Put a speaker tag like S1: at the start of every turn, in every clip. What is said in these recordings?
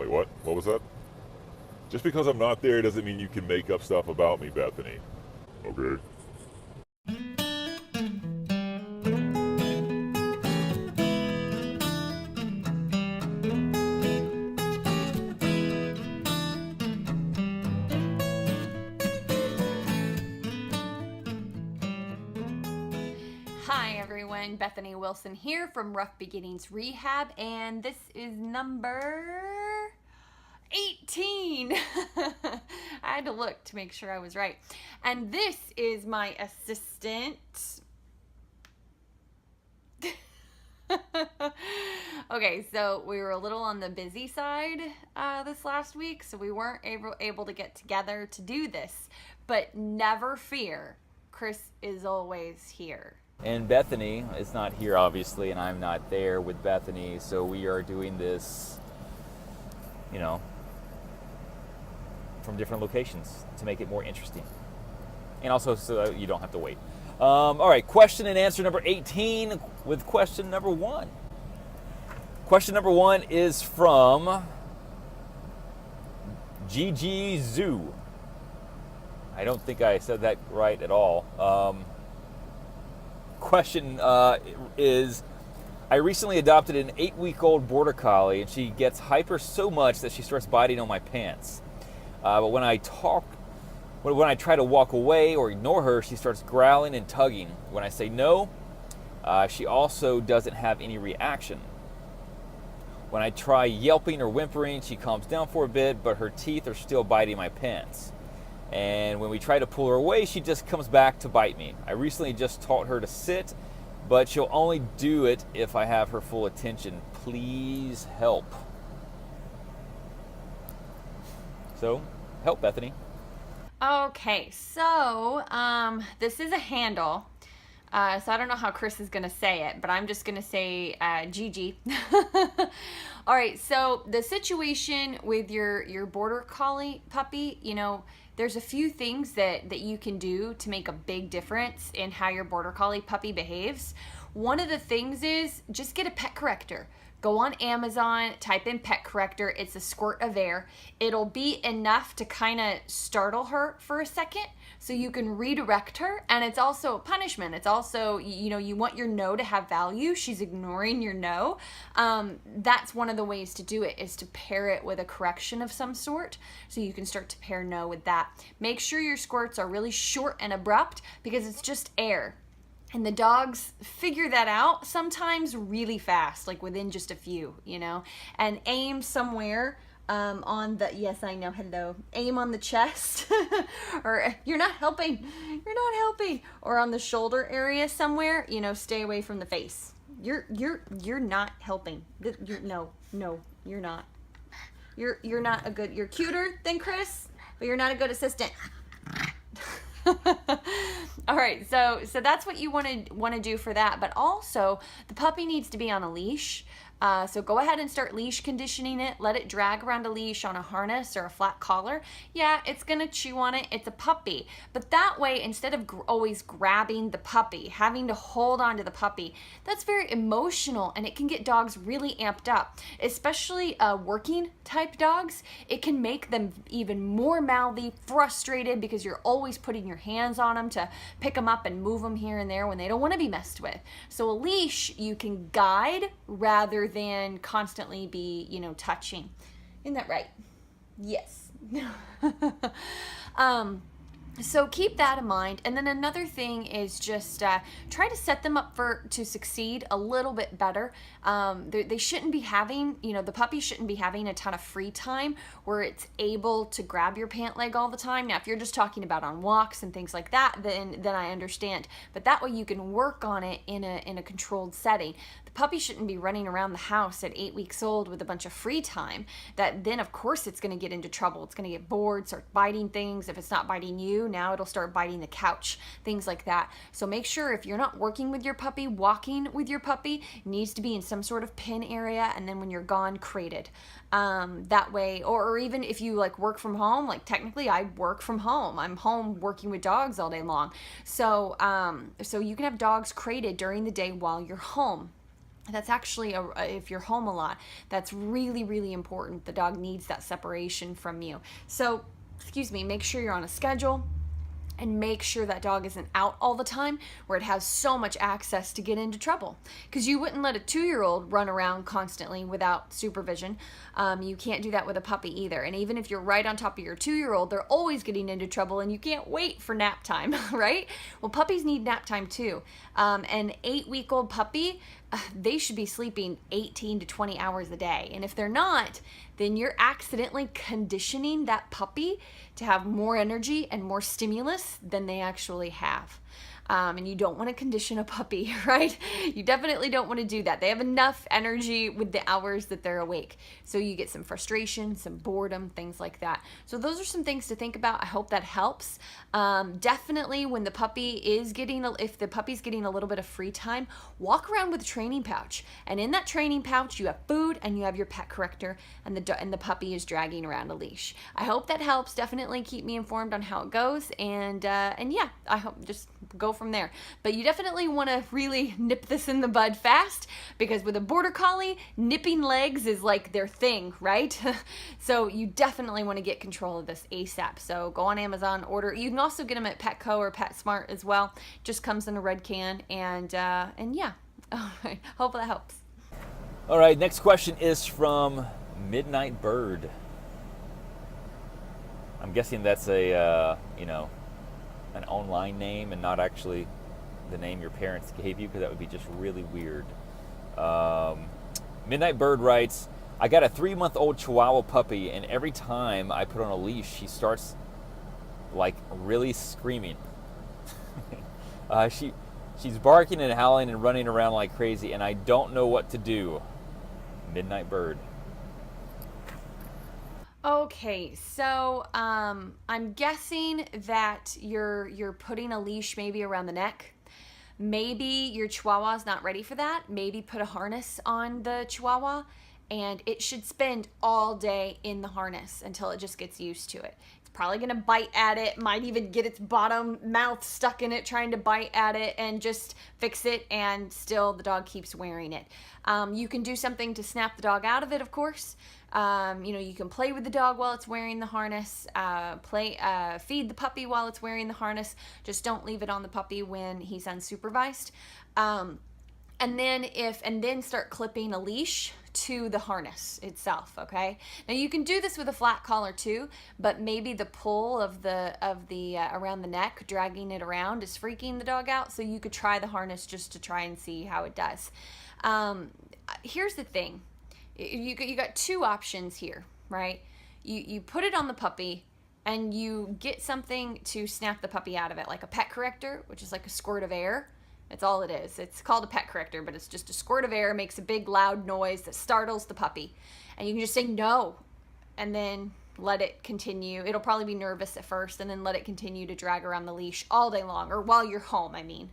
S1: Wait, what? What was that? Just because I'm not there doesn't mean you can make up stuff about me, Bethany. Okay.
S2: Hi everyone, Bethany Wilson here from Ruff Beginnings Rehab, and this is number 18. I had to look to make sure I was right. And this is my assistant. Okay, so we were a little on the busy side this last week, so we weren't able to get together to do this. But never fear, Chris is always here.
S3: And Bethany is not here, obviously, and I'm not there with Bethany, so we are doing this, from different locations to make it more interesting. And also so that you don't have to wait. All right, question and answer number 18 with question number 1. Question number 1 is from Gigi Zoo. I don't think I said that right at all. Question is, I recently adopted an 8-week-old Border Collie, and she gets hyper so much that she starts biting on my pants. But when I try to walk away or ignore her, she starts growling and tugging. When I say no, she also doesn't have any reaction. When I try yelping or whimpering, she calms down for a bit, but her teeth are still biting my pants. And when we try to pull her away, she just comes back to bite me. I recently just taught her to sit, but she'll only do it if I have her full attention. Please help. So, help, Bethany.
S2: Okay, so this is a handle. So I don't know how Chris is going to say it, but I'm just going to say Gigi. All right, so the situation with your Border Collie puppy, there's a few things that you can do to make a big difference in how your Border Collie puppy behaves. One of the things is just get a pet corrector. Go on Amazon, type in pet corrector. It's a squirt of air. It'll be enough to kind of startle her for a second so you can redirect her. And it's also a punishment. It's also, you want your no to have value. She's ignoring your no. That's one of the ways to do it, is to pair it with a correction of some sort. So you can start to pair no with that. Make sure your squirts are really short and abrupt because it's just air. And the dogs figure that out sometimes really fast, like within just a few, and aim somewhere on the, yes, I know, hello, aim on the chest, or you're not helping, or on the shoulder area somewhere, stay away from the face. You're not helping. No, you're not. You're not a good, you're cuter than Chris, but you're not a good assistant. All right, so that's what you want to do for that. But also, the puppy needs to be on a leash. So go ahead and start leash conditioning it. Let it drag around a leash on a harness or a flat collar. Yeah, it's going to chew on it. It's a puppy. But that way, instead of always grabbing the puppy, having to hold on to the puppy, that's very emotional, and it can get dogs really amped up, especially working type dogs. It can make them even more mouthy, frustrated, because you're always putting your hands on them to pick them up and move them here and there when they don't want to be messed with. So a leash, you can guide rather than constantly be, touching. Isn't that right? Yes. So keep that in mind. And then another thing is just try to set them up to succeed a little bit better. They shouldn't be having, the puppy shouldn't be having a ton of free time where it's able to grab your pant leg all the time. Now, if you're just talking about on walks and things like that, then I understand. But that way you can work on it in a controlled setting. The puppy shouldn't be running around the house at 8 weeks old with a bunch of free time. That then, of course, it's going to get into trouble. It's going to get bored, start biting things. If it's not biting you, now it'll start biting the couch, things like that. So make sure if you're not working with your puppy, walking with your puppy, it needs to be in some sort of pen area, and then when you're gone, crated. That way, or even if you work from home, technically I work from home. I'm home working with dogs all day long. So you can have dogs crated during the day while you're home. That's actually, if you're home a lot, that's really, really important. The dog needs that separation from you. So, excuse me, make sure you're on a schedule, and make sure that dog isn't out all the time where it has so much access to get into trouble. Because you wouldn't let a 2-year-old run around constantly without supervision. You can't do that with a puppy either. And even if you're right on top of your 2-year-old, they're always getting into trouble and you can't wait for nap time, right? Well, puppies need nap time too. An 8-week-old puppy, they should be sleeping 18 to 20 hours a day. And if they're not, then you're accidentally conditioning that puppy to have more energy and more stimulus than they actually have. And you don't want to condition a puppy, right? You definitely don't want to do that. They have enough energy with the hours that they're awake. So you get some frustration, some boredom, things like that. So those are some things to think about. I hope that helps. Definitely when the puppy is if the puppy's getting a little bit of free time, walk around with a training pouch. And in that training pouch, you have food and you have your pet corrector, and the puppy is dragging around a leash. I hope that helps. Definitely keep me informed on how it goes. And yeah, I hope just go from there. But you definitely want to really nip this in the bud fast, because with a border collie, nipping legs is like their thing, right? So you definitely want to get control of this ASAP. So go on Amazon, order. You can also get them at Petco or PetSmart as well. Just comes in a red can, and yeah. All right. Hope that helps.
S3: All right, next question is from Midnight Bird. I'm guessing that's a an online name and not actually the name your parents gave you, because that would be just really weird. Midnight Bird writes, I got a 3-month-old Chihuahua puppy, and every time I put on a leash, she starts like really screaming. She's barking and howling and running around like crazy, and I don't know what to do. Midnight Bird.
S2: Okay, so I'm guessing that you're putting a leash maybe around the neck. Maybe your Chihuahua's not ready for that. Maybe put a harness on the Chihuahua, and it should spend all day in the harness until it just gets used to it. It's probably gonna bite at it, might even get its bottom mouth stuck in it trying to bite at it, and just fix it, and still the dog keeps wearing it. You can do something to snap the dog out of it, of course. You can play with the dog while it's wearing the harness, feed the puppy while it's wearing the harness. Just don't leave it on the puppy when he's unsupervised. And then start clipping a leash to the harness itself, okay? Now you can do this with a flat collar too, but maybe the pull of the around the neck, dragging it around, is freaking the dog out, so you could try the harness just to try and see how it does. Here's the thing. You got 2 options here, right? You put it on the puppy and you get something to snap the puppy out of it, like a pet corrector, which is like a squirt of air. That's all it is. It's called a pet corrector, but it's just a squirt of air, makes a big loud noise that startles the puppy. And you can just say no, and then let it continue. It'll probably be nervous at first, and then let it continue to drag around the leash all day long, or while you're home, I mean.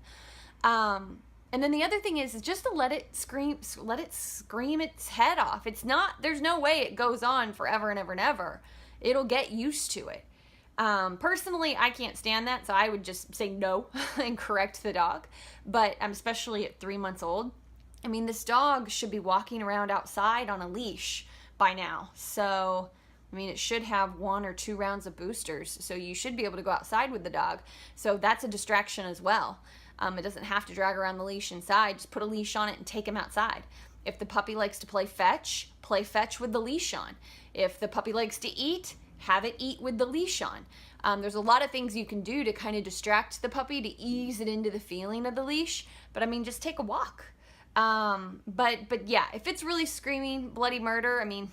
S2: And then the other thing is just to let it scream its head off. There's no way it goes on forever and ever and ever. It'll get used to it. Personally, I can't stand that, so I would just say no and correct the dog. But especially at 3 months old, I mean, this dog should be walking around outside on a leash by now. So, I mean, it should have 1 or 2 rounds of boosters, so you should be able to go outside with the dog. So that's a distraction as well. It doesn't have to drag around the leash inside. Just put a leash on it and take him outside. If the puppy likes to play fetch with the leash on. If the puppy likes to eat, have it eat with the leash on. There's a lot of things you can do to kind of distract the puppy, to ease it into the feeling of the leash. But I mean, just take a walk. But yeah, if it's really screaming bloody murder, I mean,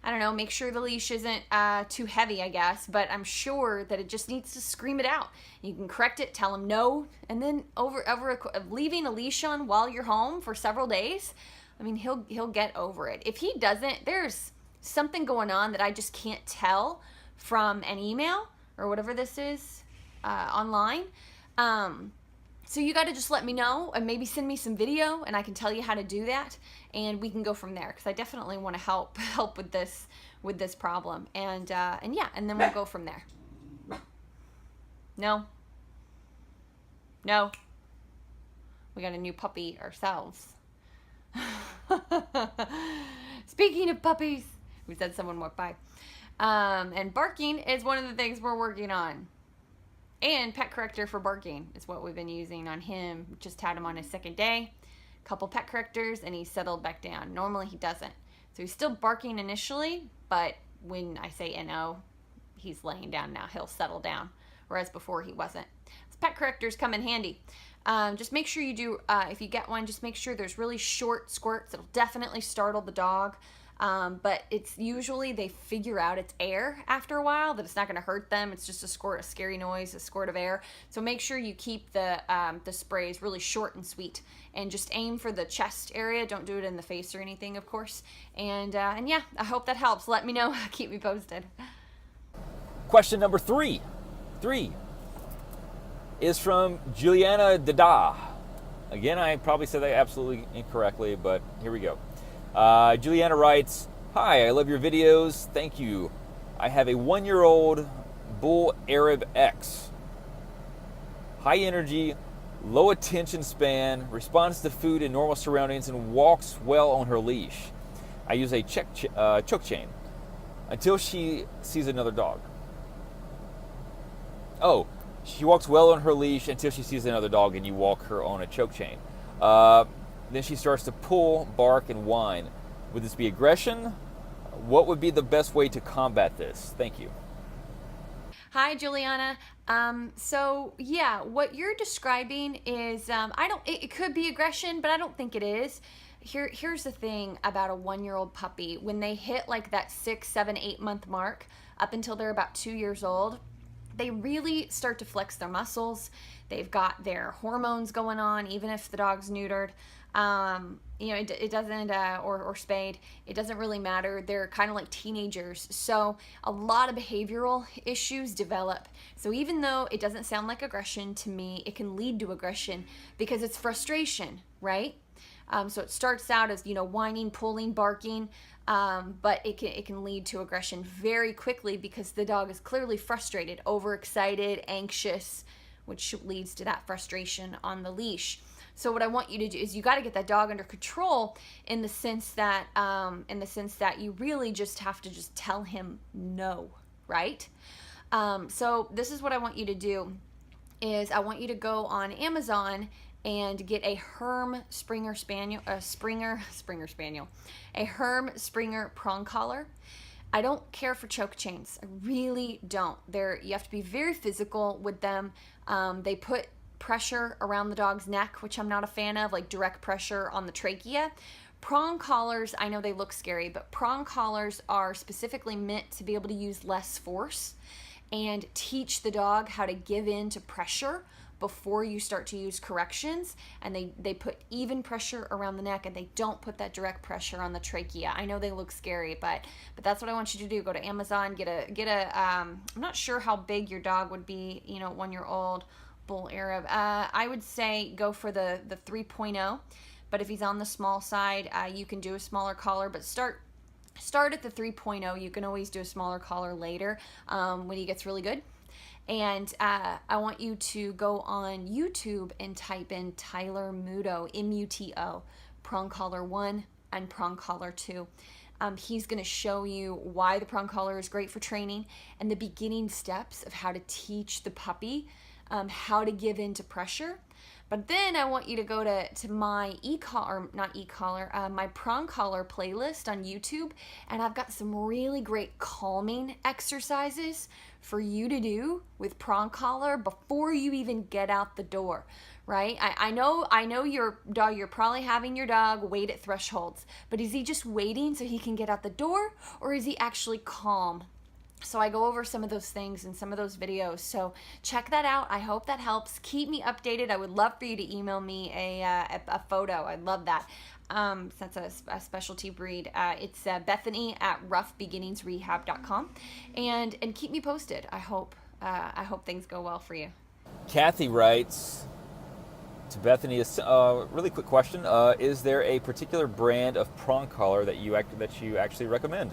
S2: I don't know, make sure the leash isn't too heavy, I guess, but I'm sure that it just needs to scream it out. You can correct it, tell him no, and then leaving a leash on while you're home for several days, I mean, he'll get over it. If he doesn't, there's something going on that I just can't tell from an email or whatever this is online. So you got to just let me know and maybe send me some video, and I can tell you how to do that, and we can go from there, because I definitely want to help with this problem, and yeah, and then we'll go from there. No, we got a new puppy ourselves. Speaking of puppies, we said someone walked by. And barking is one of the things we're working on. And pet corrector for barking is what we've been using on him. Just had him on his second day. Couple pet correctors and he settled back down. Normally he doesn't. So he's still barking initially, but when I say NO, he's laying down now. He'll settle down, whereas before he wasn't. So pet correctors come in handy. Just make sure you do, if you get one, just make sure there's really short squirts. It'll definitely startle the dog. But it's usually they figure out it's air after a while, that it's not going to hurt them. It's just a squirt, a scary noise, a squirt of air. So make sure you keep the sprays really short and sweet, and just aim for the chest area. Don't do it in the face or anything, of course. And yeah, I hope that helps. Let me know. Keep me posted.
S3: Question number three is from Juliana Dada. Again, I probably said that absolutely incorrectly, but here we go. Juliana writes, "Hi, I love your videos. Thank you. I have a 1-year-old Bull Arab X. High energy, low attention span, responds to food in normal surroundings, and walks well on her leash. I use a choke chain until she sees another dog." Oh, she walks well on her leash until she sees another dog, and you walk her on a choke chain. Then she starts to pull, bark, and whine. Would this be aggression? What would be the best way to combat this? Thank you.
S2: Hi, Juliana. So yeah, what you're describing is, it could be aggression, but I don't think it is. Here's the thing about a 1-year-old puppy. When they hit like that 6, 7, 8 month mark, up until they're about 2 years old, they really start to flex their muscles. They've got their hormones going on, even if the dog's neutered. It doesn't, or spayed, it doesn't really matter. They're kind of like teenagers. So a lot of behavioral issues develop. So even though it doesn't sound like aggression to me, it can lead to aggression because it's frustration, right? So it starts out as, whining, pulling, barking, but it can lead to aggression very quickly because the dog is clearly frustrated, overexcited, anxious, which leads to that frustration on the leash. So what I want you to do is you got to get that dog under control in the sense that you really just have to just tell him no, right? So this is what I want you to do is I want you to go on Amazon and get a Herm Springer Spaniel, a Herm Springer prong collar. I don't care for choke chains. I really don't. You have to be very physical with them. They put pressure around the dog's neck, which I'm not a fan of, like direct pressure on the trachea. Prong collars, I know they look scary, but prong collars are specifically meant to be able to use less force and teach the dog how to give in to pressure before you start to use corrections. And they put even pressure around the neck, and they don't put that direct pressure on the trachea. I know they look scary, but that's what I want you to do. Go to Amazon, get a I'm not sure how big your dog would be, 1-year-old Bull Arab. I would say go for the 3.0, but if he's on the small side, you can do a smaller collar, but start at the 3.0. You can always do a smaller collar later when he gets really good. And I want you to go on YouTube and type in Tyler Muto, M-U-T-O, prong collar 1 and prong collar 2. He's going to show you why the prong collar is great for training and the beginning steps of how to teach the puppy how to give in to pressure. But then I want you to go to my my prong collar playlist on YouTube, and I've got some really great calming exercises for you to do with prong collar before you even get out the door, right? I know your dog, you're probably having your dog wait at thresholds, but is he just waiting so he can get out the door, or is he actually calm? So I go over some of those things in some of those videos. So check that out. I hope that helps. Keep me updated. I would love for you to email me a photo. I'd love that. That's a specialty breed. It's Bethany at ruffbeginningsrehab.com. And keep me posted. I hope things go well for you.
S3: Kathy writes to Bethany, a really quick question. Is there a particular brand of prong collar that you actually recommend?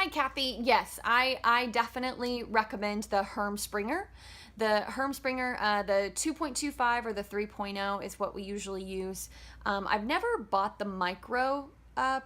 S2: Hi, Kathy. Yes, I definitely recommend the Herm Springer. The Herm Springer, the 2.25 or the 3.0 is what we usually use. I've never bought the micro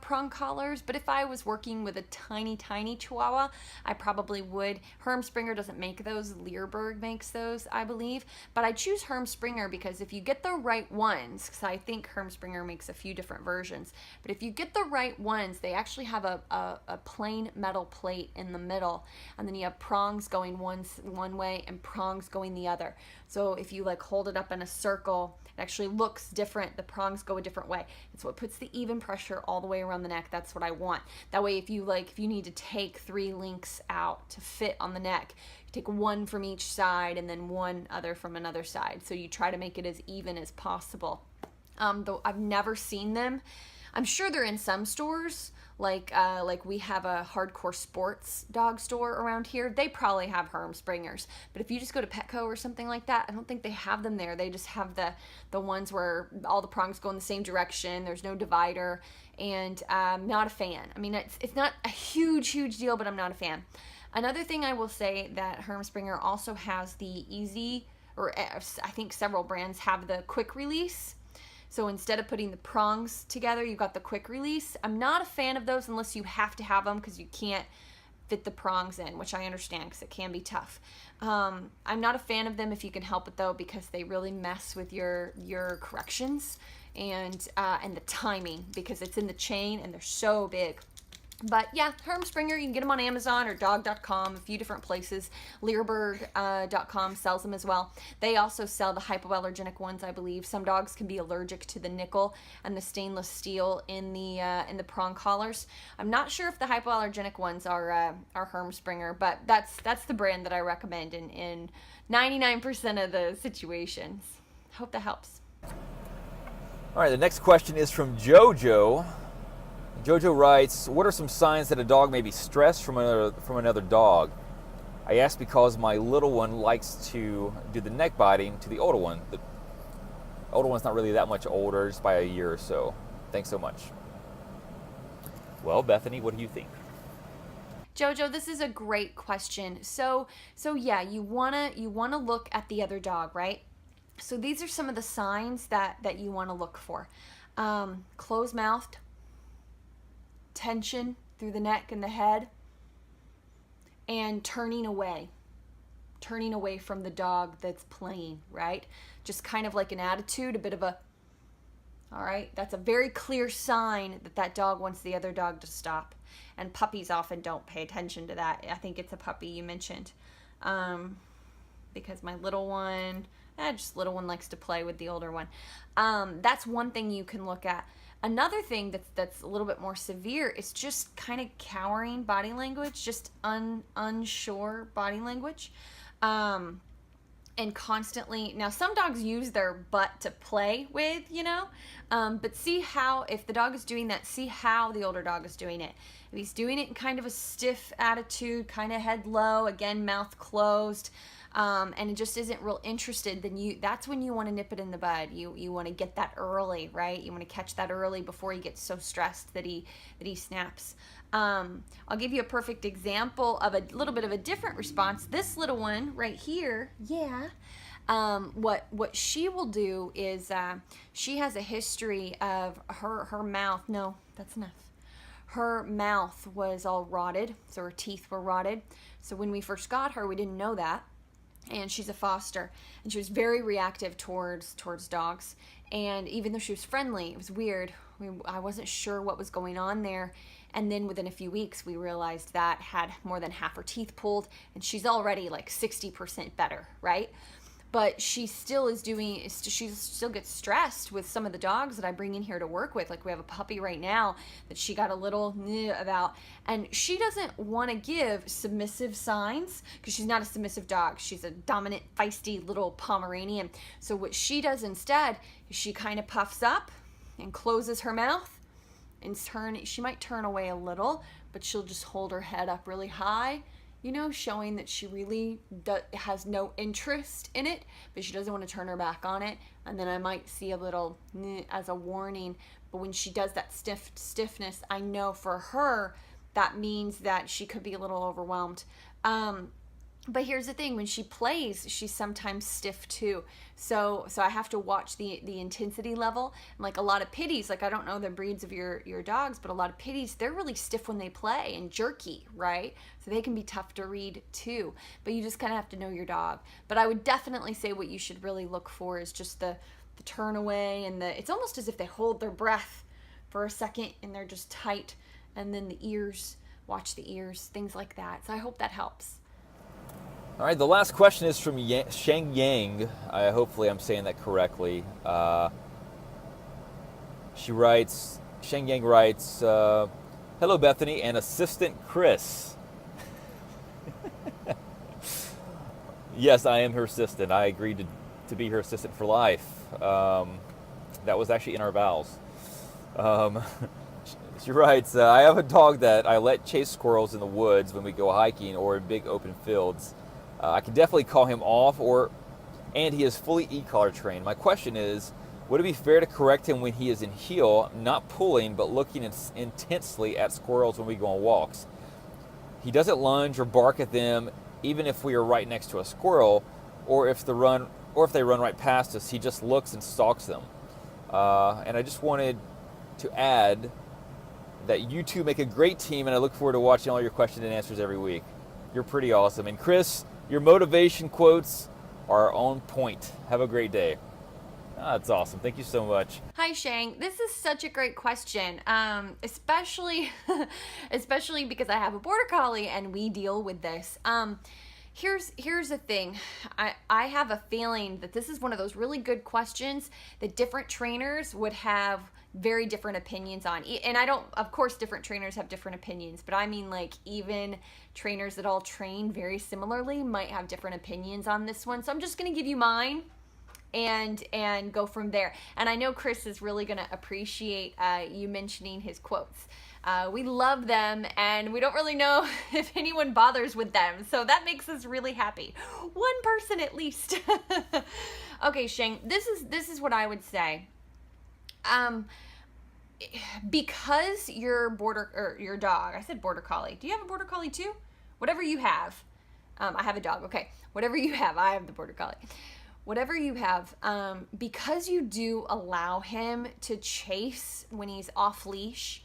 S2: prong collars, but if I was working with a tiny chihuahua, I probably would. Herm Springer doesn't make those. Leerburg makes those, I believe. But I choose Herm Springer because if you get the right ones, because I think Herm Springer makes a few different versions, but if you get the right ones, they actually have a plain metal plate in the middle, and then you have prongs going one way and prongs going the other. So if you like hold it up in a circle, it actually looks different. The prongs go a different way. It's what puts the even pressure all the way around the neck. That's what I want. That way, if you need to take 3 links out to fit on the neck, you take one from each side and then one other from another side. So you try to make it as even as possible. Though I've never seen them. I'm sure they're in some stores. Like we have a hardcore sports dog store around here. They probably have Herm Springers. But if you just go to Petco or something like that, I don't think they have them there. They just have the ones where all the prongs go in the same direction. There's no divider, and I'm not a fan. I mean, it's not a huge deal, but I'm not a fan. Another thing I will say that Herm Springer also has the easy, or I think several brands have the quick release. So instead of putting the prongs together, you've got the quick release. I'm not a fan of those unless you have to have them because you can't fit the prongs in, which I understand because it can be tough. I'm not a fan of them if you can help it though, because they really mess with your corrections and the timing, because it's in the chain and they're so big. But yeah, Herm Springer, you can get them on Amazon or dog.com, a few different places. Leerburg.com sells them as well. They also sell the hypoallergenic ones, I believe. Some dogs can be allergic to the nickel and the stainless steel in the prong collars. I'm not sure if the hypoallergenic ones are Herm Springer, but that's the brand that I recommend in 99% of the situations. Hope that helps.
S3: All right, the next question is from JoJo. JoJo writes, what are some signs that a dog may be stressed from another dog? I ask because my little one likes to do the neck biting to the older one. The older one's not really that much older, just by a year or so. Thanks so much. Well, Bethany, what do you think?
S2: Jojo, this is a great question. So yeah, you wanna look at the other dog, right? So these are some of the signs that you want to look for. Closed-mouthed, tension through the neck and the head, and turning away from the dog that's playing, right? Just kind of like an attitude, a bit of a, all right, that's a very clear sign that dog wants the other dog to stop. And puppies often don't pay attention to that. I think it's a puppy you mentioned, because my little one, little one likes to play with the older one. That's one thing you can look at. Another thing that's a little bit more severe is just kind of cowering body language, just unsure body language. And constantly, now some dogs use their butt to play with, but see how, if the dog is doing that, see how the older dog is doing it. If he's doing it in kind of a stiff attitude, kind of head low, again, mouth closed, and it just isn't real interested, then that's when you want to nip it in the bud. You want to get that early, right? You want to catch that early before he gets so stressed that he snaps. I'll give you a perfect example of a little bit of a different response. This little one right here, what she will do is she has a history of her mouth. No, that's enough. Her mouth was all rotted, so her teeth were rotted. So when we first got her, we didn't know that. And she's a foster, and she was very reactive towards dogs. And even though she was friendly, it was weird. I wasn't sure what was going on there. And then within a few weeks, we realized that had more than half her teeth pulled, and she's already like 60% better, right? But she still she still gets stressed with some of the dogs that I bring in here to work with. Like we have a puppy right now that she got a little about, and she doesn't want to give submissive signs because she's not a submissive dog. She's a dominant, feisty little Pomeranian. So what she does instead is she kind of puffs up and closes her mouth and she might turn away a little, but she'll just hold her head up really high, showing that she really has no interest in it, but she doesn't want to turn her back on it. And then I might see a little as a warning. But when she does that stiffness, I know for her that means that she could be a little overwhelmed. But here's the thing, when she plays, she's sometimes stiff too. So I have to watch the intensity level. And like a lot of pitties, like I don't know the breeds of your dogs, but a lot of pitties, they're really stiff when they play and jerky, right? So they can be tough to read too. But you just kind of have to know your dog. But I would definitely say what you should really look for is just the turn away, and it's almost as if they hold their breath for a second and they're just tight. And then the ears, watch the ears, things like that. So I hope that helps.
S3: All right, the last question is from Sheng Yang. Hopefully I'm saying that correctly. Sheng Yang writes, hello Bethany and assistant Chris. Yes, I am her assistant. I agreed to be her assistant for life. That was actually in our vows. She writes, I have a dog that I let chase squirrels in the woods when we go hiking or in big open fields. I can definitely call him off, and he is fully e-collar trained. My question is, would it be fair to correct him when he is in heel, not pulling, but looking intensely at squirrels when we go on walks? He doesn't lunge or bark at them, even if we are right next to a squirrel, or if they run right past us, he just looks and stalks them. And I just wanted to add that you two make a great team, and I look forward to watching all your questions and answers every week. You're pretty awesome. And Chris, your motivation quotes are on point. Have a great day. That's awesome. Thank you so much.
S2: Hi, Shang. This is such a great question, especially because I have a Border Collie and we deal with this. Here's the thing. I have a feeling that this is one of those really good questions that different trainers would have very different opinions on. And of course, different trainers have different opinions, but I mean, like, even trainers that all train very similarly might have different opinions on this one. So I'm just going to give you mine and go from there. And I know Chris is really going to appreciate you mentioning his quotes. We love them, and we don't really know if anyone bothers with them. So that makes us really happy. One person at least. Okay, Shane, this is what I would say. Because your dog, I said Border Collie. Do you have a Border Collie too? Whatever you have. I have a dog. Okay. Whatever you have, I have the Border Collie. Whatever you have, because you do allow him to chase when he's off leash,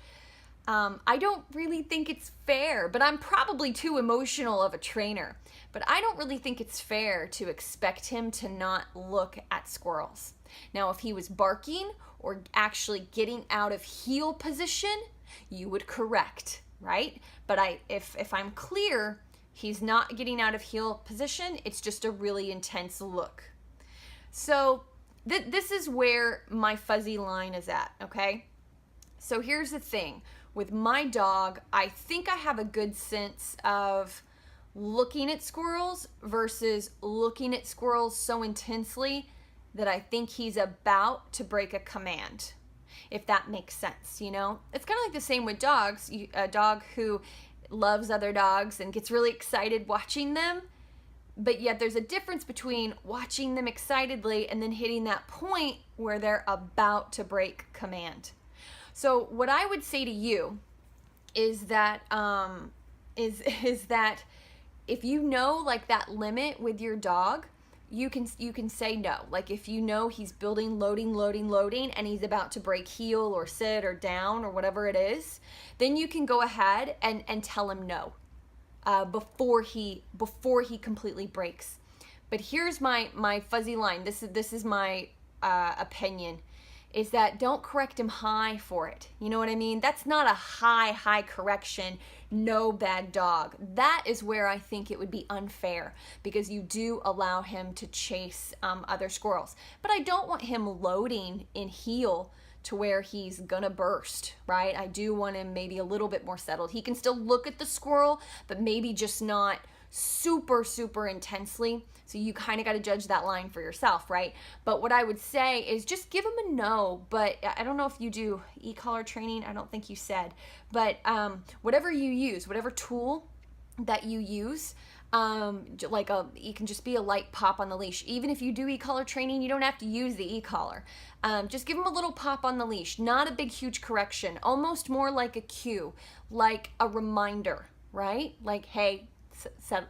S2: I don't really think it's fair, but I'm probably too emotional of a trainer. But I don't really think it's fair to expect him to not look at squirrels. Now, if he was barking or actually getting out of heel position, you would correct, right? But if I'm clear, he's not getting out of heel position, it's just a really intense look. So this is where my fuzzy line is at, okay? So here's the thing. With my dog, I think I have a good sense of looking at squirrels versus looking at squirrels so intensely that I think he's about to break a command, if that makes sense, you know? It's kind of like the same with dogs. A dog who loves other dogs and gets really excited watching them, but yet there's a difference between watching them excitedly and then hitting that point where they're about to break command. So what I would say to you is that is that if you know, like, that limit with your dog, you can say no. Like, if you know he's building, loading, and he's about to break heel or sit or down or whatever it is, then you can go ahead and tell him no before he completely breaks. But here's my fuzzy line. This is my opinion. Is that don't correct him high for it. You know what I mean? That's not a high correction, no bad dog. That is where I think it would be unfair, because you do allow him to chase other squirrels. But I don't want him loading in heel to where he's gonna burst, right? I do want him maybe a little bit more settled. He can still look at the squirrel, but maybe just not super intensely. So you kind of got to judge that line for yourself, right? But what I would say is just give him a no. But I don't know if you do e-collar training. I don't think you said. But whatever you use, whatever tool that you use, You can just be a light pop on the leash. Even if you do e-collar training, you don't have to use the e-collar. Just give him a little pop on the leash, not a big huge correction, almost more like a cue, like a reminder, right? Like, hey,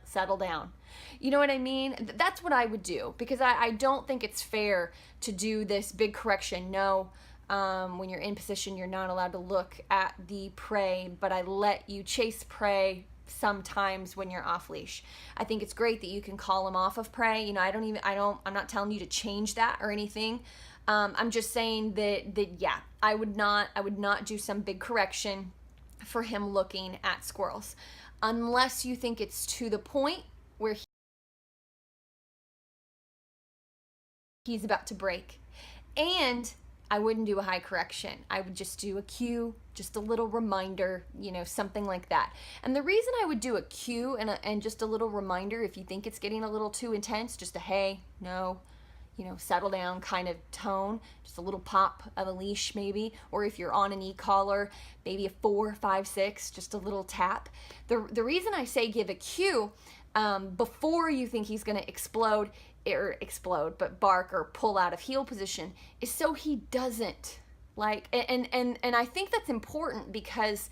S2: settle down. You know what I mean? That's what I would do, because I don't think it's fair to do this big correction. No, when you're in position, you're not allowed to look at the prey, but I let you chase prey sometimes when you're off leash. I think it's great that you can call them off of prey. You know, I'm not telling you to change that or anything. I'm just saying that yeah, I would not do some big correction for him looking at squirrels, unless you think it's to the point where he's about to break. And I wouldn't do a high correction. I would just do a cue, just a little reminder, you know, something like that. And the reason I would do a cue and just a little reminder, if you think it's getting a little too intense, just a hey, no, you know, settle down kind of tone, just a little pop of a leash maybe, or if you're on an e-collar, maybe a 4, 5, 6, just a little tap. The reason I say give a cue before you think he's gonna explode, but bark or pull out of heel position, is so he doesn't. Like, and I think that's important, because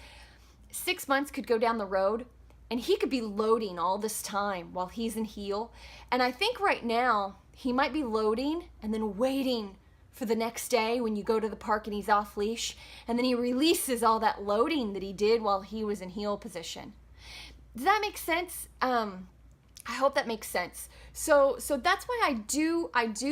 S2: 6 months could go down the road and he could be loading all this time while he's in heel. And I think right now he might be loading and then waiting for the next day when you go to the park and he's off leash, and then he releases all that loading that he did while he was in heel position. Does that make sense? I hope that makes sense. So that's why I do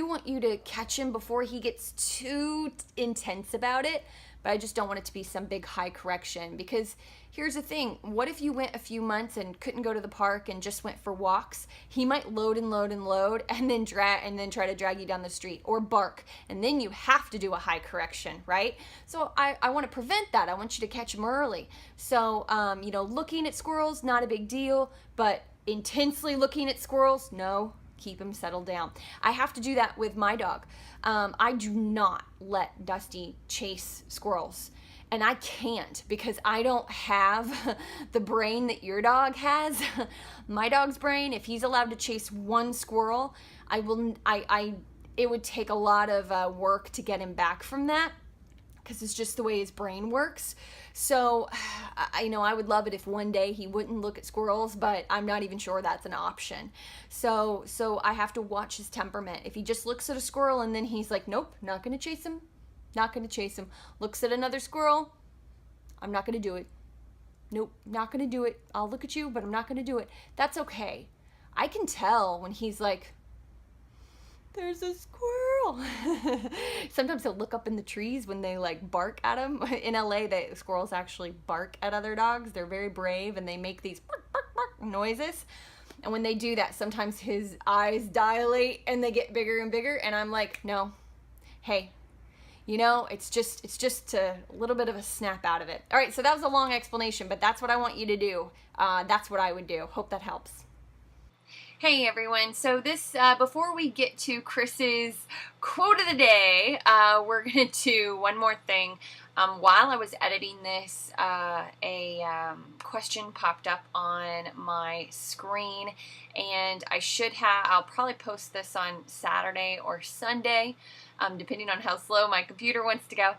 S2: want you to catch him before he gets too intense about it, but I just don't want it to be some big high correction. Because here's the thing, what if you went a few months and couldn't go to the park and just went for walks? He might load and load and load and then try to drag you down the street, or bark, and then you have to do a high correction, right? So I want to prevent that. I want you to catch him early. So you know, looking at squirrels, not a big deal, but intensely looking at squirrels, no, keep him settled down. I have to do that with my dog. I do not let Dusty chase squirrels, and I can't, because I don't have the brain that your dog has. My dog's brain, if he's allowed to chase one squirrel, it would take a lot of work to get him back from that, because it's just the way his brain works. So, I would love it if one day he wouldn't look at squirrels, but I'm not even sure that's an option. So I have to watch his temperament. If he just looks at a squirrel and then he's like, nope, not gonna chase him, not gonna chase him. Looks at another squirrel, I'm not gonna do it. Nope, not gonna do it. I'll look at you, but I'm not gonna do it. That's okay. I can tell when he's like, there's a squirrel. Sometimes he'll look up in the trees when they like bark at him. In LA, the squirrels actually bark at other dogs. They're very brave and they make these bark, bark, bark noises. And when they do that, sometimes his eyes dilate and they get bigger and bigger. And I'm like, no, hey, you know, it's just a little bit of a snap out of it. All right, so that was a long explanation, but that's what I want you to do. That's what I would do. Hope that helps. Hey everyone, so this, before we get to Chris's quote of the day, we're going to do one more thing. While I was editing this, a question popped up on my screen, and I'll probably post this on Saturday or Sunday, depending on how slow my computer wants to go.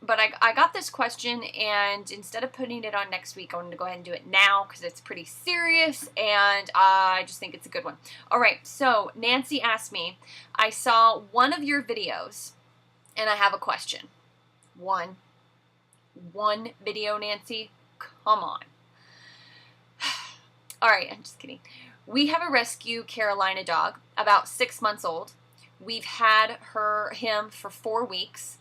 S2: But I got this question, and instead of putting it on next week, I wanted to go ahead and do it now because it's pretty serious, and I just think it's a good one. All right, so Nancy asked me, I saw one of your videos, and I have a question. One video, Nancy? Come on. All right, I'm just kidding. We have a rescue Carolina dog, about 6 months old. We've had him for 4 weeks.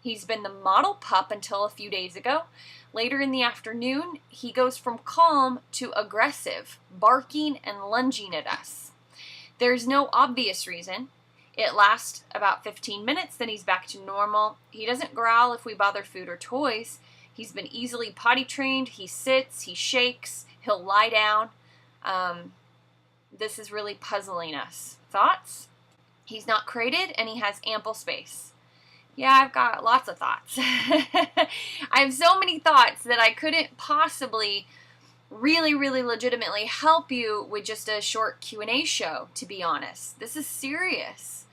S2: He's been the model pup until a few days ago. Later in the afternoon, he goes from calm to aggressive, barking and lunging at us. There's no obvious reason. It lasts about 15 minutes, then he's back to normal. He doesn't growl if we bother food or toys. He's been easily potty trained. He sits, he shakes, he'll lie down. This is really puzzling us. Thoughts? He's not crated and he has ample space. Yeah, I've got lots of thoughts. I have so many thoughts that I couldn't possibly really, really legitimately help you with just a short Q&A show, to be honest. This is serious.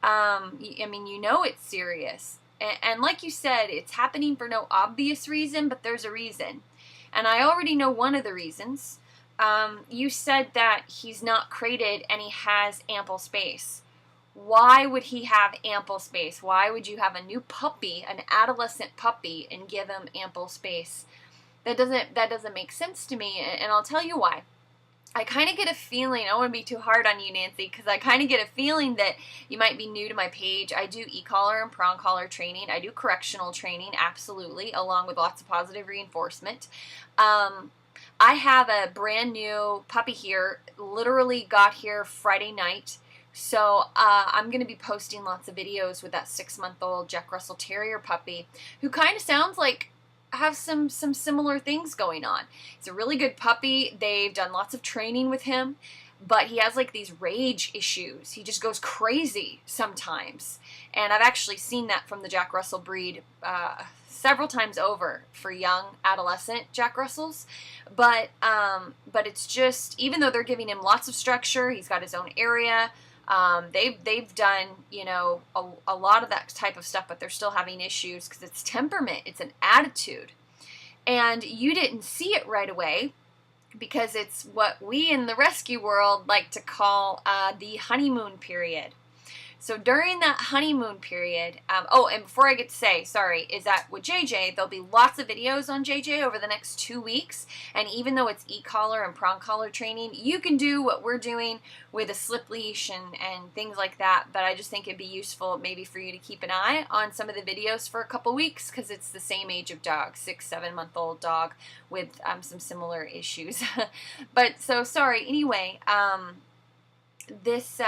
S2: I mean, you know it's serious. And like you said, it's happening for no obvious reason, but there's a reason. And I already know one of the reasons. You said that he's not crated and he has ample space. Why would he have ample space? Why would you have a new puppy, an adolescent puppy, and give him ample space? That doesn't make sense to me, and I'll tell you why. I kind of get a feeling, I don't want to be too hard on you, Nancy, because I kind of get a feeling that you might be new to my page. I do e-collar and prong collar training. I do correctional training, absolutely, along with lots of positive reinforcement. I have a brand new puppy here, literally got here Friday night. So I'm going to be posting lots of videos with that 6-month-old Jack Russell Terrier puppy, who kind of sounds like have some similar things going on. It's a really good puppy. They've done lots of training with him, but he has like these rage issues. He just goes crazy sometimes. And I've actually seen that from the Jack Russell breed several times over for young adolescent Jack Russells. But it's just, even though they're giving him lots of structure, he's got his own area. They've done, you know, a lot of that type of stuff, but they're still having issues because it's temperament. It's an attitude. And you didn't see it right away because it's what we in the rescue world like to call the honeymoon period. So during that honeymoon period, oh, and before I get to say, sorry, is that with JJ, there'll be lots of videos on JJ over the next 2 weeks. And even though it's e-collar and prong collar training, you can do what we're doing with a slip leash and things like that. But I just think it'd be useful maybe for you to keep an eye on some of the videos for a couple weeks because it's the same age of dog, 6-7-month-old dog with some similar issues. But so sorry, anyway, this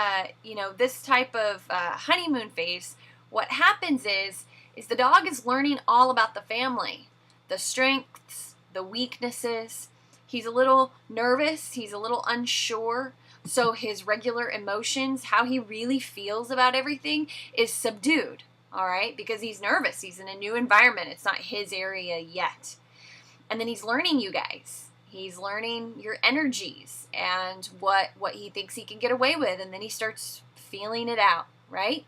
S2: you know, this type of honeymoon phase, what happens is the dog is learning all about the family, the strengths, the weaknesses. He's a little nervous, he's a little unsure, so his regular emotions, how he really feels about everything, is subdued, all right, because he's nervous, he's in a new environment, it's not his area yet. And then he's learning you guys. He's learning your energies and what he thinks he can get away with, and then he starts feeling it out, right?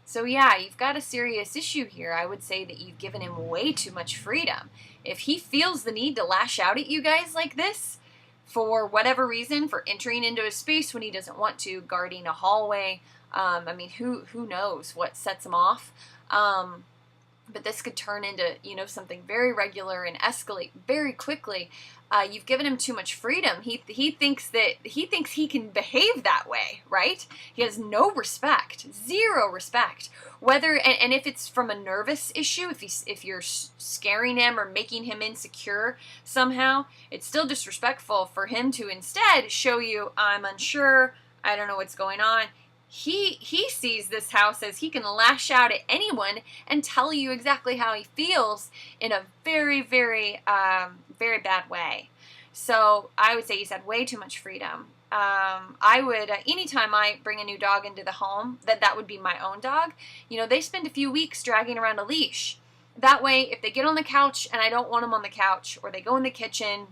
S2: So yeah, you've got a serious issue here. I would say that you've given him way too much freedom. If he feels the need to lash out at you guys like this, for whatever reason, for entering into a space when he doesn't want to, guarding a hallway, I mean, who knows what sets him off? But this could turn into, you know, something very regular and escalate very quickly. You've given him too much freedom. He thinks he can behave that way, right? He has no respect, zero respect. Whether and if it's from a nervous issue, if you're scaring him or making him insecure somehow, it's still disrespectful for him to instead show you, I'm unsure, I don't know what's going on. He sees this house as he can lash out at anyone and tell you exactly how he feels in a very, very, very bad way. So I would say he's had way too much freedom. I would, anytime I bring a new dog into the home, that would be my own dog, you know, they spend a few weeks dragging around a leash. That way, if they get on the couch and I don't want them on the couch, or they go in the kitchen,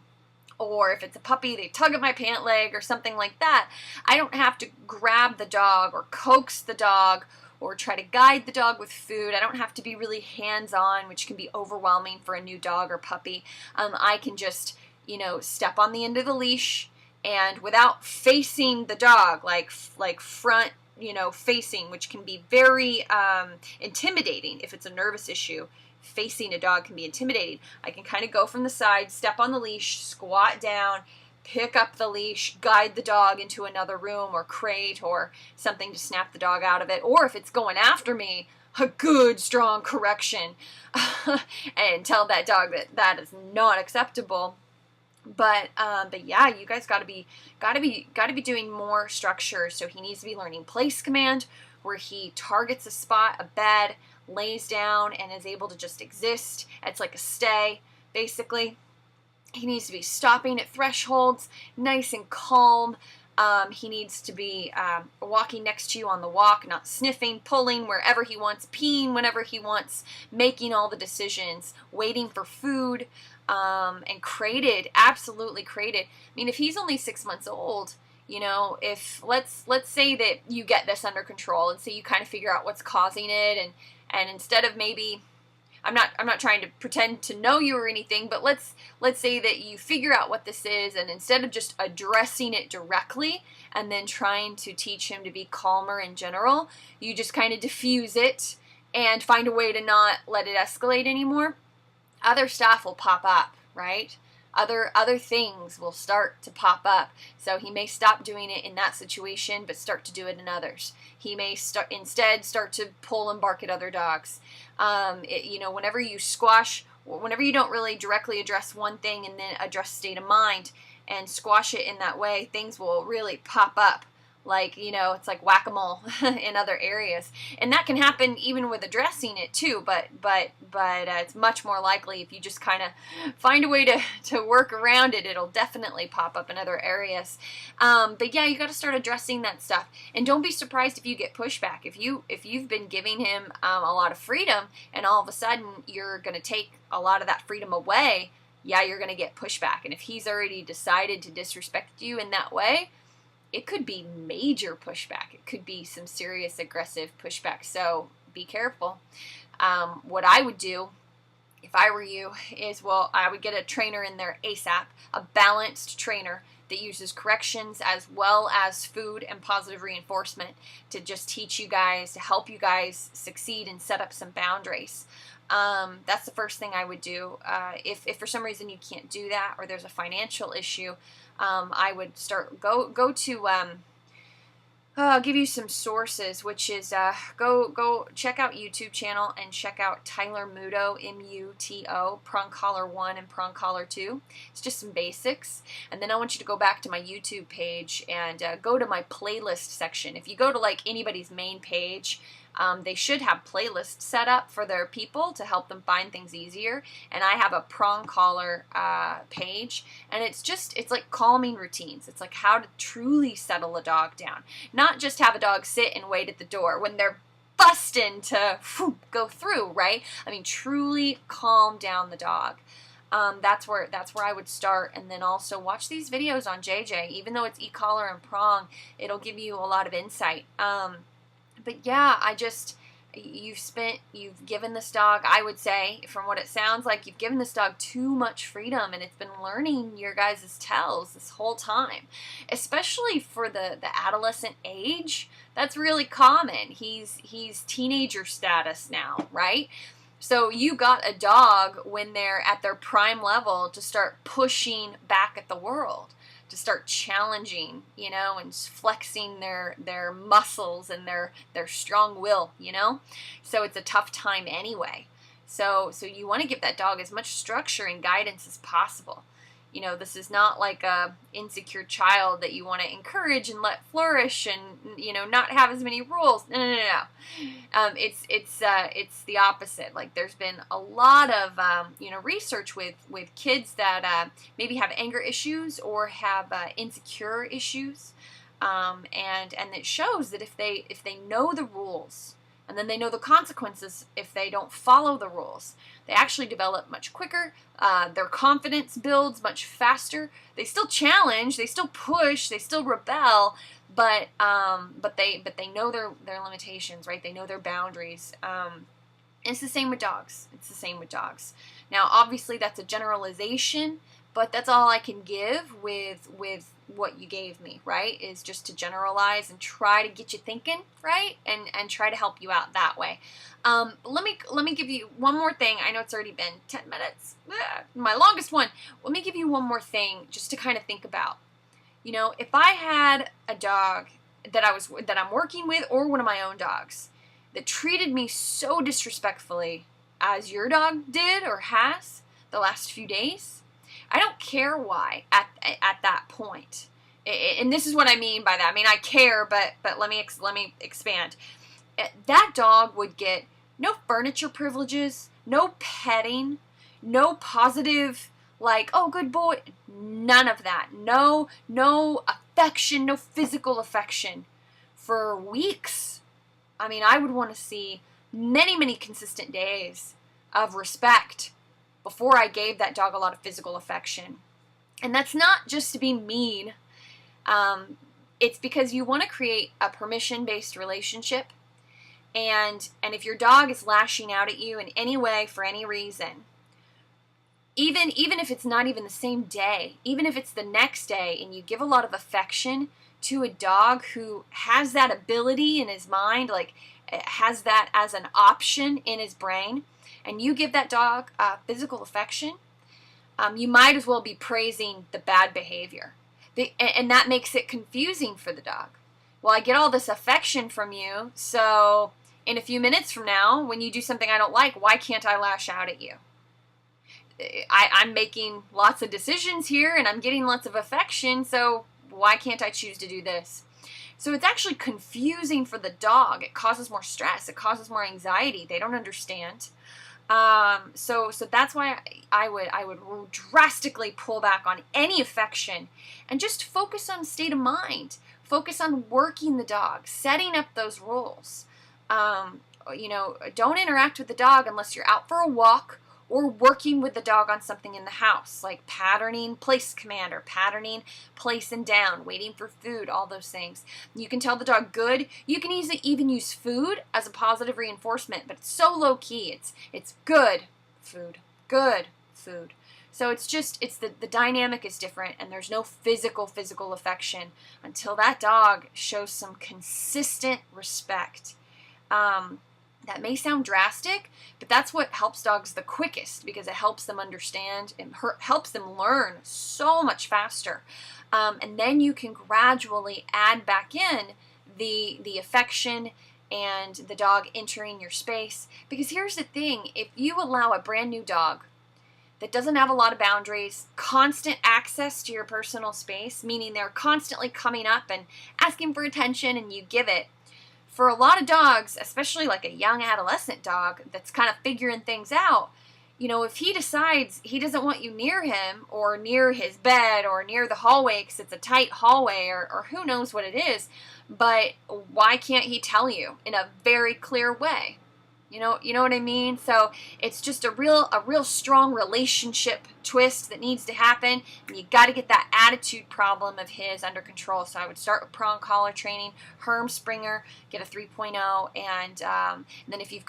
S2: or if it's a puppy, they tug at my pant leg or something like that, I don't have to grab the dog or coax the dog or try to guide the dog with food. I don't have to be really hands-on, which can be overwhelming for a new dog or puppy. I can just, you know, step on the end of the leash and without facing the dog, like front, you know, facing, which can be very intimidating if it's a nervous issue. Facing a dog can be intimidating. I can kind of go from the side, step on the leash, squat down, pick up the leash, guide the dog into another room or crate or something to snap the dog out of it. Or if it's going after me, a good strong correction and tell that dog that is not acceptable. But yeah, you guys gotta be doing more structure. So he needs to be learning place command, where he targets a spot, a bed, lays down and is able to just exist. It's like a stay, basically. He needs to be stopping at thresholds, nice and calm. He needs to be walking next to you on the walk, not sniffing, pulling wherever he wants, peeing whenever he wants, making all the decisions, waiting for food. and crated, absolutely crated. I mean, if he's only 6 months old, you know, if let's say that you get this under control, and so you kind of figure out what's causing it, and instead of maybe, I'm not trying to pretend to know you or anything, but let's say that you figure out what this is, and instead of just addressing it directly and then trying to teach him to be calmer in general, you just kind of diffuse it and find a way to not let it escalate anymore. Other stuff will pop up, right? Other things will start to pop up. So he may stop doing it in that situation, but start to do it in others. He may instead start to pull and bark at other dogs. You know, whenever you don't really directly address one thing and then address state of mind and squash it in that way, things will really pop up. Like, you know, it's like whack-a-mole in other areas. And that can happen even with addressing it too, but it's much more likely if you just kind of find a way to work around it, it'll definitely pop up in other areas. But yeah, you got to start addressing that stuff. And don't be surprised if you get pushback. If you've been giving him a lot of freedom and all of a sudden you're going to take a lot of that freedom away, yeah, you're going to get pushback. And if he's already decided to disrespect you in that way, it could be major pushback. It could be some serious aggressive pushback. So be careful. What I would do if I were you is, well, I would get a trainer in there ASAP, a balanced trainer that uses corrections as well as food and positive reinforcement to just teach you guys, to help you guys succeed and set up some boundaries. That's the first thing I would do. If for some reason you can't do that or there's a financial issue, I would go to, I'll give you some sources, which is, go check out YouTube channel and check out Tyler Muto, M-U-T-O, Prong Collar 1 and Prong Collar 2. It's just some basics. And then I want you to go back to my YouTube page and go to my playlist section. If you go to like anybody's main page, they should have playlists set up for their people to help them find things easier. And I have a prong collar page, and it's like calming routines. It's like how to truly settle a dog down. Not just have a dog sit and wait at the door when they're busting to go through, right? I mean, truly calm down the dog. That's where I would start, and then also watch these videos on JJ. Even though it's e-collar and prong, it'll give you a lot of insight. But yeah, you've given this dog, I would say, from what it sounds like, you've given this dog too much freedom, and it's been learning your guys' tells this whole time. Especially for the adolescent age, that's really common. He's teenager status now, right? So you got a dog when they're at their prime level to start pushing back at the world, to start challenging, you know, and flexing their muscles and their strong will, you know. So it's a tough time anyway. So you want to give that dog as much structure and guidance as possible. You know, this is not like a insecure child that you want to encourage and let flourish and, you know, not have as many rules. No. It's the opposite. Like, there's been a lot of, you know, research with kids that maybe have anger issues or have insecure issues. And it shows that if they know the rules, and then they know the consequences if they don't follow the rules, they actually develop much quicker. Their confidence builds much faster. They still challenge, they still push, they still rebel, but they know their limitations, right? They know their boundaries. It's the same with dogs. Now, obviously, that's a generalization, but that's all I can give with what you gave me, right? Is just to generalize and try to get you thinking, right? And try to help you out that way. Let me give you one more thing. I know it's already been 10 minutes, my longest one. Let me give you one more thing just to kind of think about. You know, if I had a dog that I'm working with, or one of my own dogs, that treated me so disrespectfully as your dog did or has the last few days, I don't care why at that point. And this is what I mean by that. I mean, I care, but let me expand. That dog would get no furniture privileges, no petting, no positive, like, oh, good boy, none of that. No affection, no physical affection for weeks. I mean, I would want to see many consistent days of respect, before I gave that dog a lot of physical affection. And that's not just to be mean. It's because you want to create a permission-based relationship. And if your dog is lashing out at you in any way for any reason, even if it's not even the same day, even if it's the next day, and you give a lot of affection to a dog who has that ability in his mind, like has that as an option in his brain, and you give that dog physical affection, you might as well be praising the bad behavior. And that makes it confusing for the dog. Well, I get all this affection from you, so in a few minutes from now, when you do something I don't like, why can't I lash out at you? I'm making lots of decisions here, and I'm getting lots of affection, so why can't I choose to do this? So it's actually confusing for the dog. It causes more stress. It causes more anxiety. They don't understand. So that's why I would drastically pull back on any affection and just focus on state of mind. Focus on working the dog, setting up those rules. Don't interact with the dog unless you're out for a walk or working with the dog on something in the house, like patterning place command or patterning place and down, waiting for food, all those things. You can tell the dog good. You can even use food as a positive reinforcement, but it's so low key. It's good food, good food. So it's the dynamic is different, and there's no physical affection until that dog shows some consistent respect. That may sound drastic, but that's what helps dogs the quickest, because it helps them understand and helps them learn so much faster. And then you can gradually add back in the affection and the dog entering your space. Because here's the thing, if you allow a brand new dog that doesn't have a lot of boundaries, constant access to your personal space, meaning they're constantly coming up and asking for attention and you give it, for a lot of dogs, especially like a young adolescent dog that's kind of figuring things out, if he decides he doesn't want you near him or near his bed or near the hallway because it's a tight hallway or who knows what it is, but why can't he tell you in a very clear way? You know what I mean? So it's just a real strong relationship twist that needs to happen, and you got to get that attitude problem of his under control. So I would start with prong collar training, Herm Springer, get a 3.0, and then if you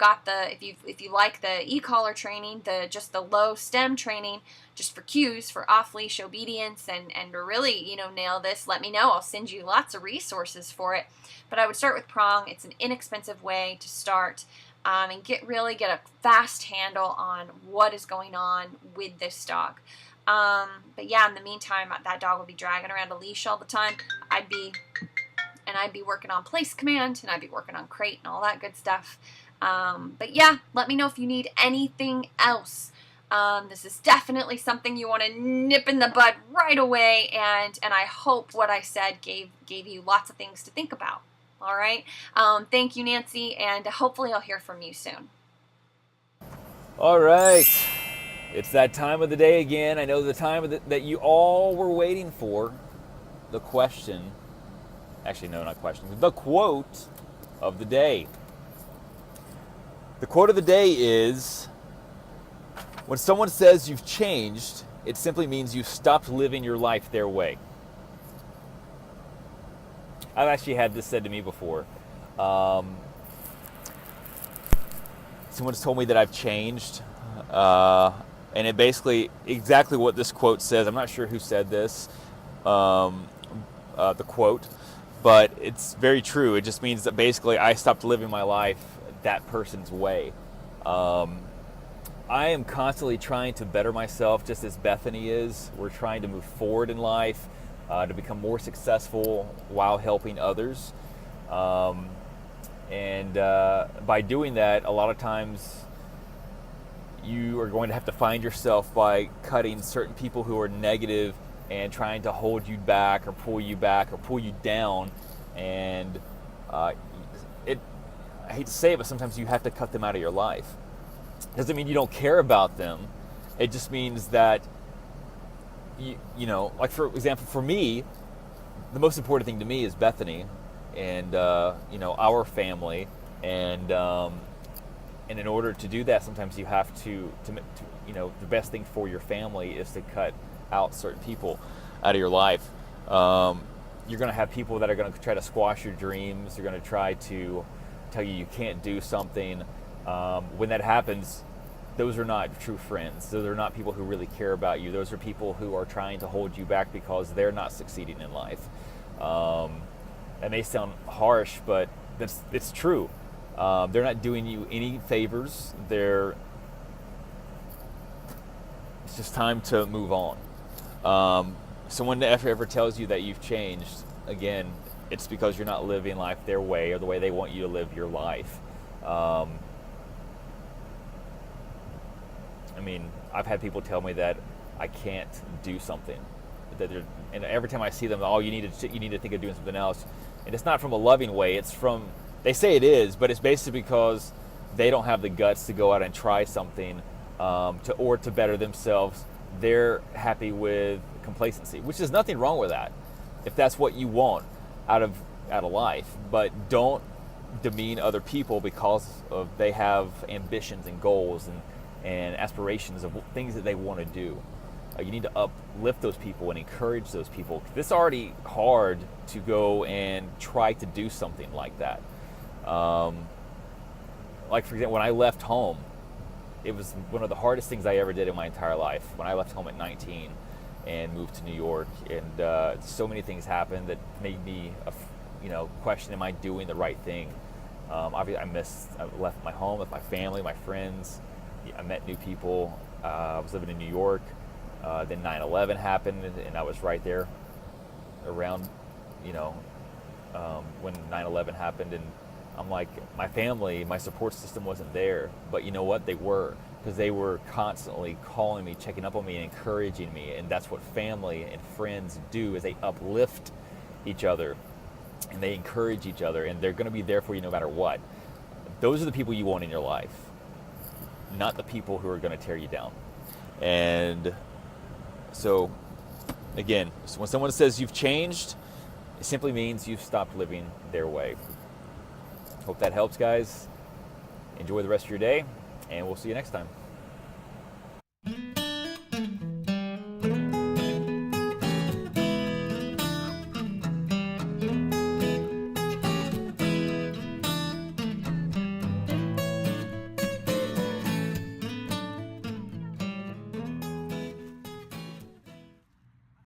S2: like the e-collar training, the low stem training, just for cues, for off-leash obedience, and to really nail this, let me know. I'll send you lots of resources for it. But I would start with prong. It's an inexpensive way to start. And get a fast handle on what is going on with this dog. But yeah, in the meantime, that dog would be dragging around a leash all the time. I'd be working on place command, and I'd be working on crate and all that good stuff. But yeah, let me know if you need anything else. This is definitely something you want to nip in the bud right away, and I hope what I said gave you lots of things to think about. All right. Thank you, Nancy, and hopefully I'll hear from you soon.
S3: All right. It's that time of the day again. I know the time that you all were waiting for. The question. Actually, no, not question. The quote of the day. The quote of the day is, when someone says you've changed, it simply means you've stopped living your life their way. I've actually had this said to me before. Someone's told me that I've changed, and it basically exactly what this quote says. I'm not sure who said this, the quote, but it's very true. It just means that basically I stopped living my life that person's way. I am constantly trying to better myself, just as Bethany is. We're trying to move forward in life. To become more successful while helping others. And by doing that, a lot of times you are going to have to find yourself by cutting certain people who are negative and trying to hold you back or pull you down. And I hate to say it, but sometimes you have to cut them out of your life. Doesn't mean you don't care about them. It just means that like for example, for me, the most important thing to me is Bethany and, our family. And And in order to do that, sometimes you have to the best thing for your family is to cut out certain people out of your life. You're going to have people that are going to try to squash your dreams. They're going to try to tell you can't do something. When that happens, those are not true friends. Those are not people who really care about you. Those are people who are trying to hold you back because they're not succeeding in life. That may sound harsh, but it's true. They're not doing you any favors. It's just time to move on. Someone ever tells you that you've changed, again, it's because you're not living life their way or the way they want you to live your life. I mean, I've had people tell me that I can't do something. And every time I see them, you need to think of doing something else. And it's not from a loving way. They say it is, but it's basically because they don't have the guts to go out and try something to better themselves. They're happy with complacency, which is nothing wrong with that if that's what you want out of life. But don't demean other people because they have ambitions and goals and aspirations of things that they want to do. You need to uplift those people and encourage those people. It's already hard to go and try to do something like that. Like, for example, when I left home, it was one of the hardest things I ever did in my entire life. When I left home at 19 and moved to New York, and so many things happened that made me, question, am I doing the right thing? Obviously, I left my home, left my family, my friends. I met new people. I was living in New York. Then 9/11 happened, and I was right there around, when 9/11 happened. And I'm like, my family, my support system wasn't there. But you know what? They were, because they were constantly calling me, checking up on me, and encouraging me. And that's what family and friends do, is they uplift each other, and they encourage each other, and they're going to be there for you no matter what. Those are the people you want in your life, not the people who are going to tear you down. And so, again, when someone says you've changed, it simply means you've stopped living their way. Hope that helps, guys. Enjoy the rest of your day, and we'll see you next time.